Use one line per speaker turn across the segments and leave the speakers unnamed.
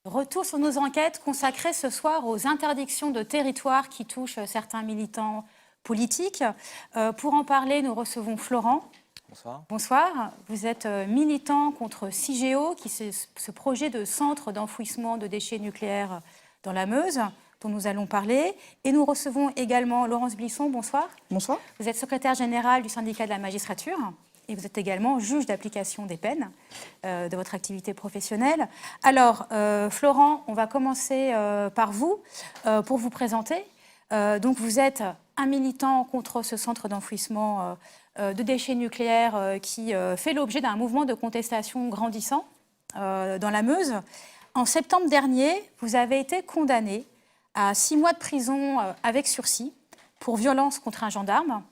Retour sur nos enquêtes consacrées ce soir aux interdictions de territoire qui touchent certains militants politiques. Pour en parler, nous recevons Florent.
Bonsoir.
Bonsoir. Vous êtes militant contre CIGEO, qui est ce projet de centre d'enfouissement de déchets nucléaires dans la Meuse, dont nous allons parler. Et nous recevons également Laurence Blisson. Bonsoir.
Bonsoir.
Vous êtes secrétaire général du syndicat de la magistrature. Et vous êtes également juge d'application des peines de votre activité professionnelle. Alors, Florent, on va commencer par vous pour vous présenter. Donc, vous êtes un militant contre ce centre d'enfouissement de déchets nucléaires qui fait l'objet d'un mouvement de contestation grandissant dans la Meuse. En septembre dernier, vous avez été condamné à 6 mois de prison avec sursis pour violence contre un gendarme,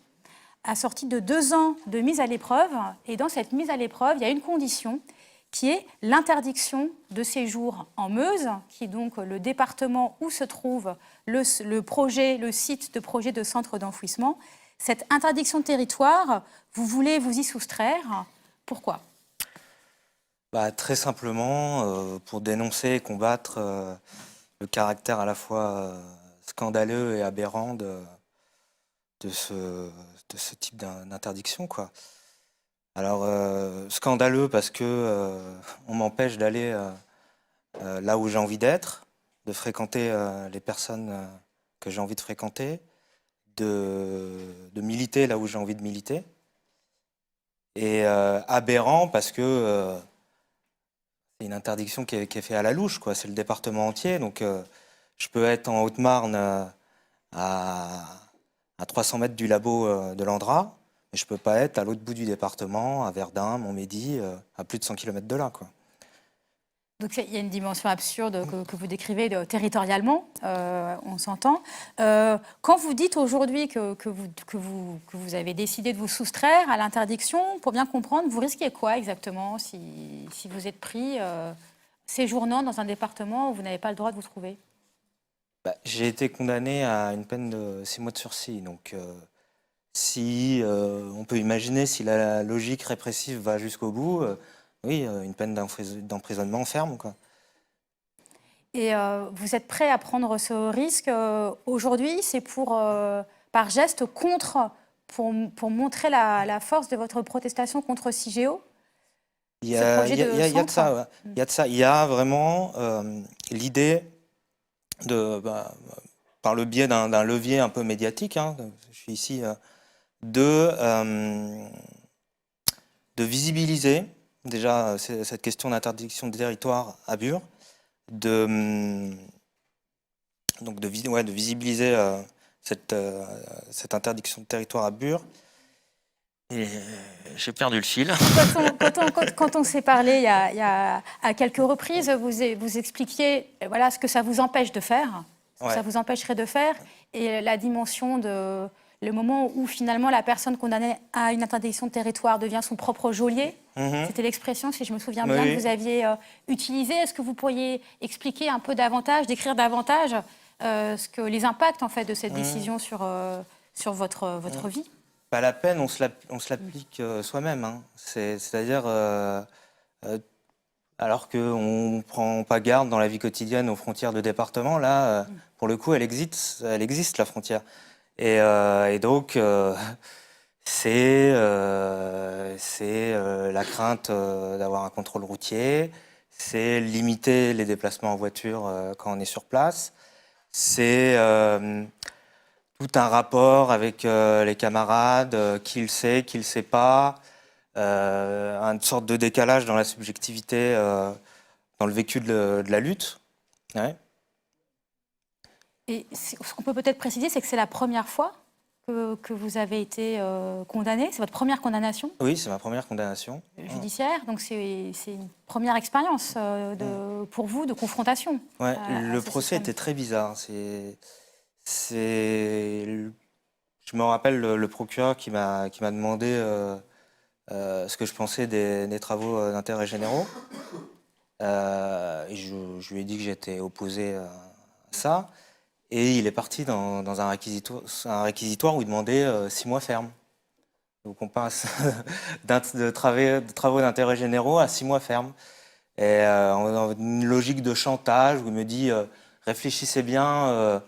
assorti de 2 ans de mise à l'épreuve. Et dans cette mise à l'épreuve, il y a une condition qui est l'interdiction de séjour en Meuse, qui est donc le département où se trouve le site de projet de centre d'enfouissement. Cette interdiction de territoire, vous voulez vous y soustraire. Pourquoi ?
Très simplement, pour dénoncer et combattre le caractère à la fois scandaleux et aberrant de ce type d'interdiction, quoi. Alors, scandaleux parce que on m'empêche d'aller là où j'ai envie d'être, de fréquenter les personnes que j'ai envie de fréquenter, de militer là où j'ai envie de militer. Et aberrant parce que c'est une interdiction qui est faite à la louche, quoi. C'est le département entier, donc je peux être en Haute-Marne à 300 mètres du labo de l'Andra, mais je ne peux pas être à l'autre bout du département, à Verdun, Montmédy, à plus de 100 km de là, quoi.
Donc il y a une dimension absurde que vous décrivez territorialement, on s'entend. Quand vous dites aujourd'hui que vous avez décidé de vous soustraire à l'interdiction, pour bien comprendre, vous risquez quoi exactement si vous êtes pris séjournant dans un département où vous n'avez pas le droit de vous trouver ?
J'ai été condamné à une peine de 6 mois de sursis. Donc, si on peut imaginer, si la logique répressive va jusqu'au bout, oui, une peine d'emprisonnement ferme, quoi.
Et vous êtes prêt à prendre ce risque aujourd'hui ? C'est par geste pour montrer la force de votre protestation contre CIGEO ?
Il y a de ça, ouais. Il y a de ça. Il y a vraiment l'idée par le biais d'un levier un peu médiatique, hein, je suis ici, de visibiliser déjà cette question d'interdiction de territoire à Bure, de visibiliser cette interdiction de territoire à Bure. Et j'ai perdu le fil.
Quand on s'est parlé il y a à quelques reprises, vous expliquiez ce que ça vous empêche de faire, ce que ça vous empêcherait de faire, et la dimension de le moment où finalement la personne condamnée à une interdiction de territoire devient son propre geôlier. C'était l'expression, si je me souviens bien, que vous aviez utilisée. Est-ce que vous pourriez expliquer un peu davantage, décrire davantage les impacts en fait de cette décision sur votre vie ?
La peine, on se l'applique soi-même, hein. C'est-à-dire, alors qu'on ne prend pas garde dans la vie quotidienne aux frontières de département, là, pour le coup, elle existe la frontière. Et donc, c'est la crainte d'avoir un contrôle routier, c'est limiter les déplacements en voiture quand on est sur place, c'est tout un rapport avec les camarades, qui le sait, qui le sait pas, une sorte de décalage dans la subjectivité, dans le vécu de la lutte. Ouais.
Et ce qu'on peut peut-être préciser, c'est que c'est la première fois que vous avez été condamné. C'est votre première condamnation ?
Oui, c'est ma première condamnation.
Judiciaire, donc c'est une première expérience pour vous de confrontation.
Ouais, le procès était très bizarre. Je me rappelle le procureur qui m'a demandé ce que je pensais des travaux d'intérêt généraux. Et je lui ai dit que j'étais opposé à ça. Et il est parti dans un réquisitoire où il demandait 6 mois ferme. Donc on passe de travaux d'intérêt généraux à 6 mois ferme. Et en une logique de chantage où il me dit réfléchissez bien,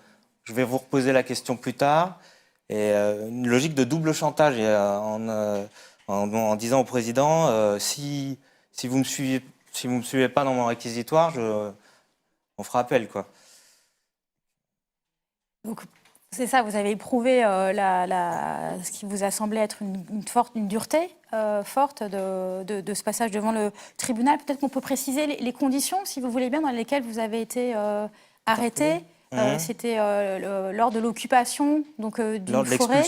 je vais vous reposer la question plus tard. Et une logique de double chantage en disant au président si vous me suivez pas dans mon réquisitoire, on fera appel, quoi.
Donc, c'est ça, vous avez éprouvé ce qui vous a semblé être une dureté forte de ce passage devant le tribunal. Peut-être qu'on peut préciser les conditions, si vous voulez bien, dans lesquelles vous avez été arrêté. C'était lors de l'occupation d'une forêt.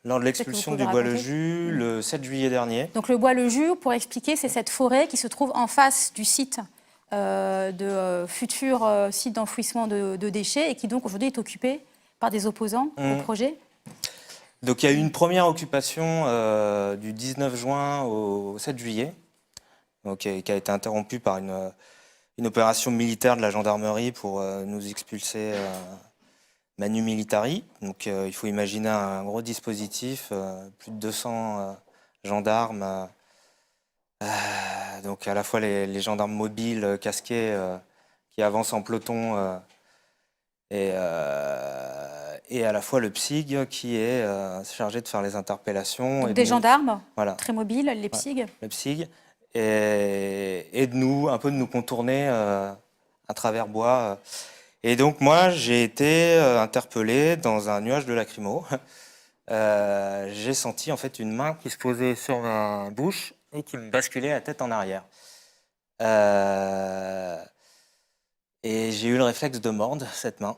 Lors de l'expulsion du Bois-le-Jus, le 7 juillet dernier.
Donc le Bois-le-Jus, pour expliquer, c'est cette forêt qui se trouve en face du site de futur site d'enfouissement de déchets et qui donc aujourd'hui est occupé par des opposants au projet.
Donc il y a eu une première occupation du 19 juin au 7 juillet, donc, qui a été interrompue par une opération militaire de la gendarmerie pour nous expulser manu militari. Donc il faut imaginer un gros dispositif, plus de 200 gendarmes, donc à la fois les gendarmes mobiles casqués qui avancent en peloton et à la fois le PSIG qui est chargé de faire les interpellations.
Donc des gendarmes, voilà, très mobiles, les PSIG.
Le PSIG, et de nous contourner à travers bois. Et donc moi, j'ai été interpellé dans un nuage de lacrymo. J'ai senti en fait une main qui se posait sur ma bouche et qui me basculait la tête en arrière. Et j'ai eu le réflexe de mordre cette main.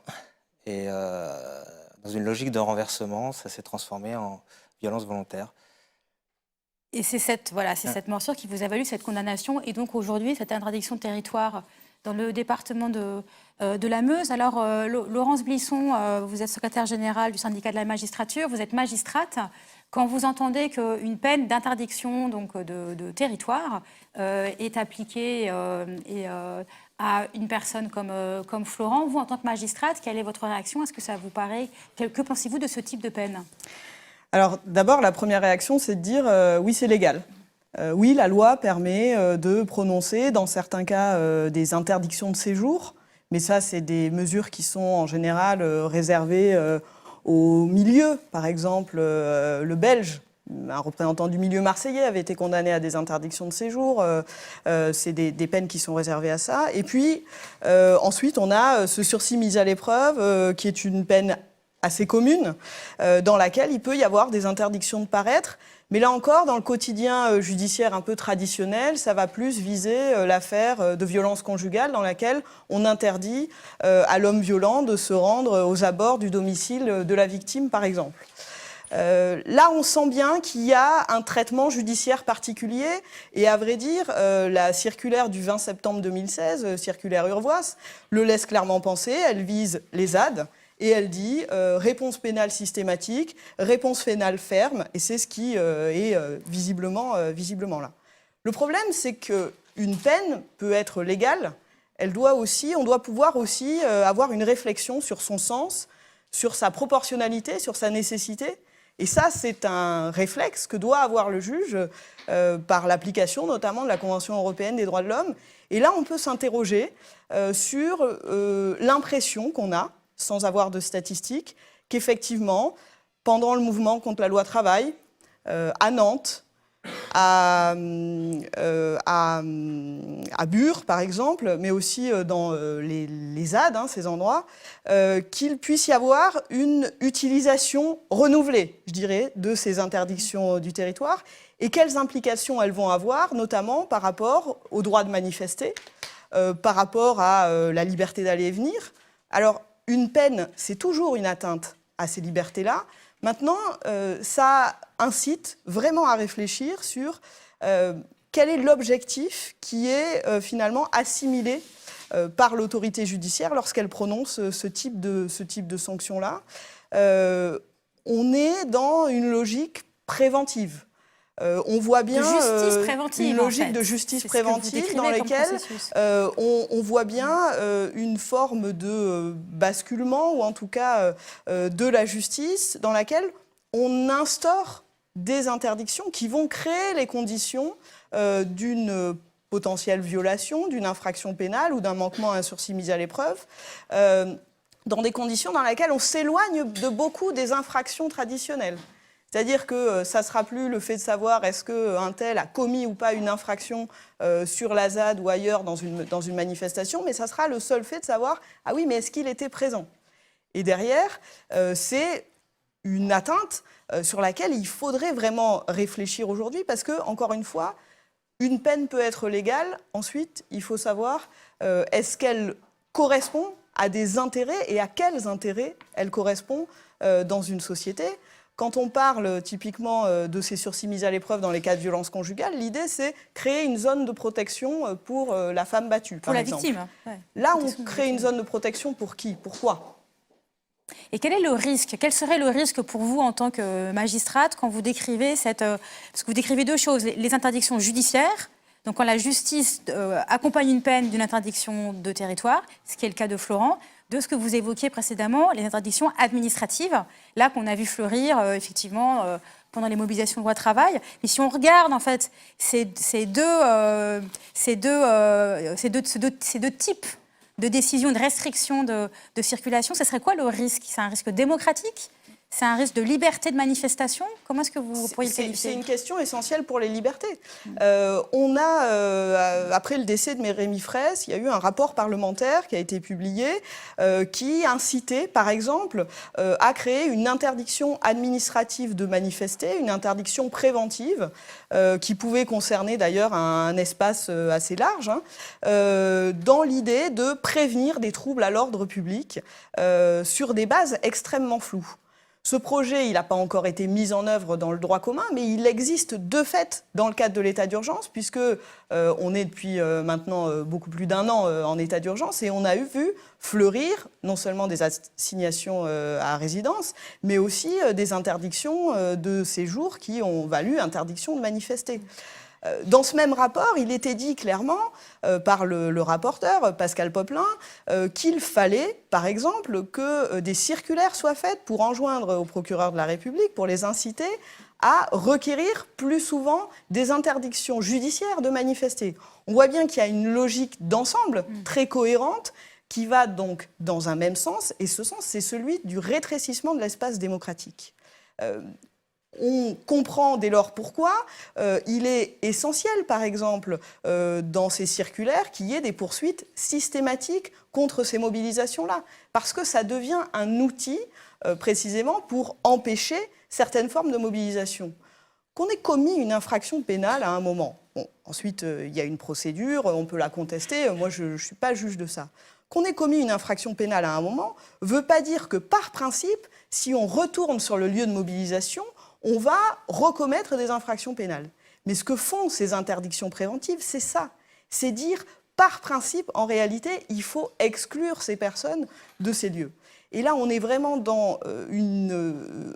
Et dans une logique de renversement, ça s'est transformé en violence volontaire.
Et c'est cette morsure qui vous a valu cette condamnation et donc aujourd'hui cette interdiction de territoire dans le département de la Meuse. Alors Laurence Blisson, vous êtes secrétaire générale du syndicat de la magistrature, vous êtes magistrate. Quand vous entendez qu'une peine d'interdiction de territoire est appliquée à une personne comme Florent, vous en tant que magistrate, quelle est votre réaction? Est-ce que ça vous paraît... Que pensez-vous de ce type de peine?
Alors d'abord, la première réaction, c'est de dire oui, c'est légal. Oui, la loi permet de prononcer, dans certains cas, des interdictions de séjour. Mais ça, c'est des mesures qui sont en général réservées au milieu. Par exemple, le Belge, un représentant du milieu marseillais, avait été condamné à des interdictions de séjour. C'est des peines qui sont réservées à ça. Et puis, ensuite, on a ce sursis mis à l'épreuve, qui est une peine assez commune, dans laquelle il peut y avoir des interdictions de paraître. Mais là encore, dans le quotidien judiciaire un peu traditionnel, ça va plus viser l'affaire de violence conjugale dans laquelle on interdit à l'homme violent de se rendre aux abords du domicile de la victime, par exemple. Là, on sent bien qu'il y a un traitement judiciaire particulier et à vrai dire, la circulaire du 20 septembre 2016, circulaire Urvoas, le laisse clairement penser, elle vise les ZAD. Et elle dit réponse pénale systématique, réponse pénale ferme, et c'est ce qui est visiblement là. Le problème, c'est qu'une peine peut être légale, on doit pouvoir aussi avoir une réflexion sur son sens, sur sa proportionnalité, sur sa nécessité. Et ça, c'est un réflexe que doit avoir le juge par l'application notamment de la Convention européenne des droits de l'homme. Et là, on peut s'interroger sur l'impression qu'on a, sans avoir de statistiques, qu'effectivement, pendant le mouvement contre la loi travail, à Nantes, à Bure, par exemple, mais aussi dans les ZAD, ces endroits, qu'il puisse y avoir une utilisation renouvelée, je dirais, de ces interdictions du territoire, et quelles implications elles vont avoir, notamment par rapport au droit de manifester, par rapport à la liberté d'aller et venir. Alors, une peine, c'est toujours une atteinte à ces libertés-là. Maintenant, ça incite vraiment à réfléchir sur quel est l'objectif qui est finalement assimilé par l'autorité judiciaire lorsqu'elle prononce ce type de sanction-là. On est dans une logique préventive. On voit bien
une
logique de justice préventive dans laquelle on voit bien une forme de basculement, ou en tout cas de la justice, dans laquelle on instaure des interdictions qui vont créer les conditions d'une potentielle violation, d'une infraction pénale ou d'un manquement à un sursis mis à l'épreuve, dans des conditions dans lesquelles on s'éloigne de beaucoup des infractions traditionnelles. C'est-à-dire que ça ne sera plus le fait de savoir est-ce qu'un tel a commis ou pas une infraction sur la ZAD ou ailleurs dans une manifestation, mais ça sera le seul fait de savoir « ah oui, mais est-ce qu'il était présent ?» Et derrière, c'est une atteinte sur laquelle il faudrait vraiment réfléchir aujourd'hui parce que, encore une fois, une peine peut être légale. Ensuite, il faut savoir est-ce qu'elle correspond à des intérêts et à quels intérêts elle correspond dans une société. Quand on parle typiquement de ces sursis mis à l'épreuve dans les cas de violence conjugale, l'idée c'est créer une zone de protection pour la femme battue,
Pour
par
la
exemple.
victime. Ouais.
Là, on crée une zone de protection pour qui? Pourquoi?
Et quel est le risque? Quel serait le risque pour vous en tant que magistrate quand vous décrivez cette... Parce que vous décrivez deux choses, les interdictions judiciaires, donc quand la justice accompagne une peine d'une interdiction de territoire, ce qui est le cas de Florent, de ce que vous évoquiez précédemment, les interdictions administratives, là qu'on a vu fleurir effectivement pendant les mobilisations de loi travail. Mais si on regarde en fait ces deux types de décisions, de restrictions de circulation, ce serait quoi le risque? C'est un risque démocratique? C'est un risque de liberté de manifestation? Comment est-ce que vous pourriez le qualifier?
C'est une question essentielle pour les libertés. On a, après le décès de Rémi Fraisse, il y a eu un rapport parlementaire qui a été publié qui incitait, par exemple, à créer une interdiction administrative de manifester, une interdiction préventive, qui pouvait concerner d'ailleurs un espace assez large, dans l'idée de prévenir des troubles à l'ordre public sur des bases extrêmement floues. Ce projet, il n'a pas encore été mis en œuvre dans le droit commun, mais il existe de fait dans le cadre de l'état d'urgence, puisque on est depuis maintenant beaucoup plus d'1 an en état d'urgence, et on a vu fleurir non seulement des assignations à résidence, mais aussi des interdictions de séjour qui ont valu interdiction de manifester. Dans ce même rapport, il était dit clairement par le rapporteur, Pascal Popelin, qu'il fallait, par exemple, que des circulaires soient faites pour enjoindre au procureur de la République, pour les inciter à requérir plus souvent des interdictions judiciaires de manifester. On voit bien qu'il y a une logique d'ensemble très cohérente qui va donc dans un même sens, et ce sens, c'est celui du rétrécissement de l'espace démocratique. On comprend dès lors pourquoi il est essentiel, par exemple, dans ces circulaires, qu'il y ait des poursuites systématiques contre ces mobilisations-là, parce que ça devient un outil, précisément, pour empêcher certaines formes de mobilisation. Qu'on ait commis une infraction pénale à un moment, bon, ensuite, il y a une procédure, on peut la contester, moi, je ne suis pas juge de ça. Qu'on ait commis une infraction pénale à un moment ne veut pas dire que, par principe, si on retourne sur le lieu de mobilisation, on va recommettre des infractions pénales. Mais ce que font ces interdictions préventives, c'est ça. C'est dire, par principe, en réalité, il faut exclure ces personnes de ces lieux. Et là, on est vraiment dans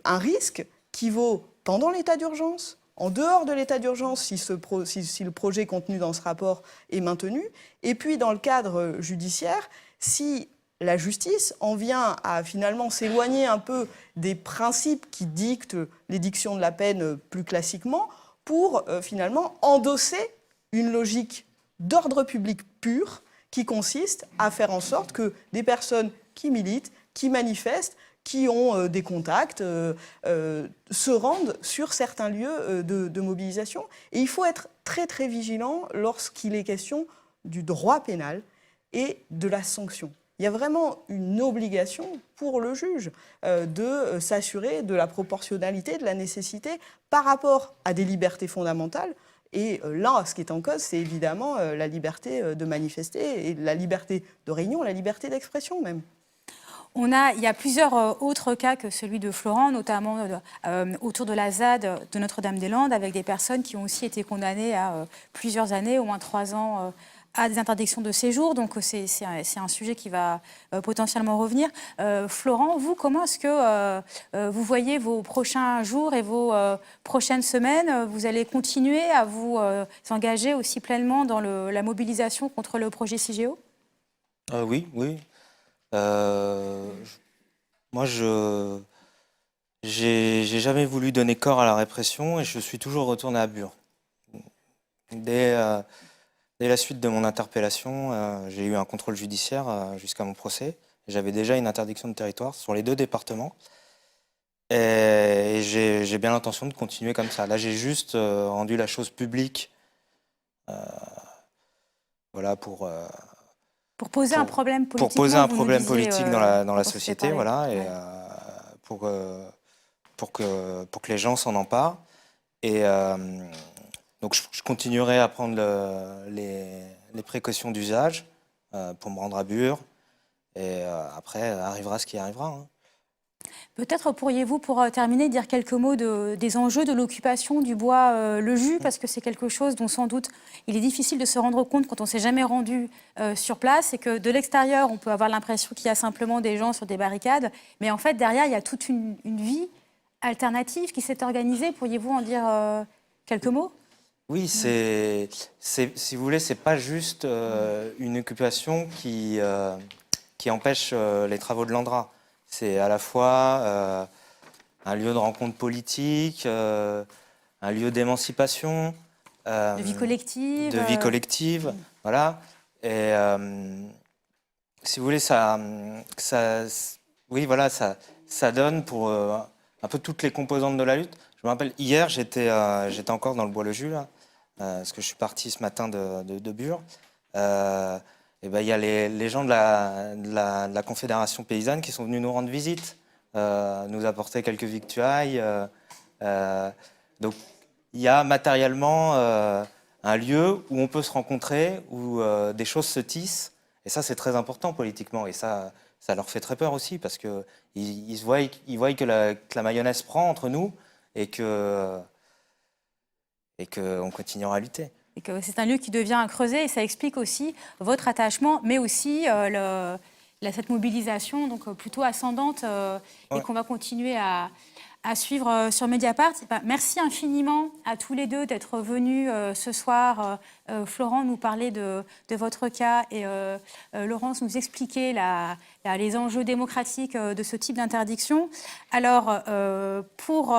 un risque qui vaut pendant l'état d'urgence, en dehors de l'état d'urgence, si le projet contenu dans ce rapport est maintenu, et puis dans le cadre judiciaire, si la justice en vient à finalement s'éloigner un peu des principes qui dictent l'édiction de la peine plus classiquement pour finalement endosser une logique d'ordre public pur qui consiste à faire en sorte que des personnes qui militent, qui manifestent, qui ont des contacts, se rendent sur certains lieux de mobilisation. Et il faut être très très vigilant lorsqu'il est question du droit pénal et de la sanction. Il y a vraiment une obligation pour le juge de s'assurer de la proportionnalité, de la nécessité par rapport à des libertés fondamentales. Et là, ce qui est en cause, c'est évidemment la liberté de manifester et la liberté de réunion, la liberté d'expression même.
Il y a plusieurs autres cas que celui de Florent, notamment autour de la ZAD de Notre-Dame-des-Landes, avec des personnes qui ont aussi été condamnées à plusieurs années, au moins 3 ans, à des interdictions de séjour. Donc c'est un sujet qui va potentiellement revenir. Florent, vous, comment est-ce que vous voyez vos prochains jours et vos prochaines semaines? Vous allez continuer à vous engager aussi pleinement dans la mobilisation contre le projet CIGEO?
Oui. Moi, j'ai jamais voulu donner corps à la répression et je suis toujours retourné à Bure. Dès la suite de mon interpellation, j'ai eu un contrôle judiciaire jusqu'à mon procès. J'avais déjà une interdiction de territoire sur les 2 départements. Et j'ai bien l'intention de continuer comme ça. Là, j'ai juste rendu la chose publique, voilà, pour
Pour poser un problème
pour
politiquement,
poser un
vous nous
problème
disiez,
politique dans la
quand on s'était
société,
parlé.
voilà, et
Ouais.
pour que les gens s'en emparent. Et donc, je continuerai à prendre les précautions d'usage pour me rendre à Bure. Et après, arrivera ce qui arrivera, hein.
Peut-être pourriez-vous, pour terminer, dire quelques mots des enjeux de l'occupation du bois le Jus, parce que c'est quelque chose dont sans doute il est difficile de se rendre compte quand on ne s'est jamais rendu sur place, et que de l'extérieur, on peut avoir l'impression qu'il y a simplement des gens sur des barricades, mais en fait, derrière, il y a toute une vie alternative qui s'est organisée. Pourriez-vous en dire quelques mots?
Oui, si vous voulez, c'est pas juste une occupation qui empêche les travaux de l'Andra. C'est à la fois un lieu de rencontre politique, un lieu d'émancipation,
De vie collective
de vie collective, voilà. Et si vous voulez, oui, voilà, ça donne pour un peu toutes les composantes de la lutte. Je me rappelle, hier, j'étais encore dans le Bois-le-Jus, là, parce que je suis parti ce matin de Bure. Et ben, il y a les gens de la Confédération paysanne qui sont venus nous rendre visite, nous apporter quelques victuailles. Donc, il y a matériellement un lieu où on peut se rencontrer, où des choses se tissent. Et ça, c'est très important politiquement. Et ça leur fait très peur aussi, parce qu'ils voient que la mayonnaise prend entre nous et qu'on continuera à lutter.
Et que c'est un lieu qui devient un creuset, et ça explique aussi votre attachement, mais aussi cette mobilisation donc, plutôt ascendante et qu'on va continuer à suivre sur Mediapart. Merci infiniment à tous les deux d'être venus ce soir. Florent nous parlait de votre cas et Laurence nous expliquait les enjeux démocratiques de ce type d'interdiction. Alors, pour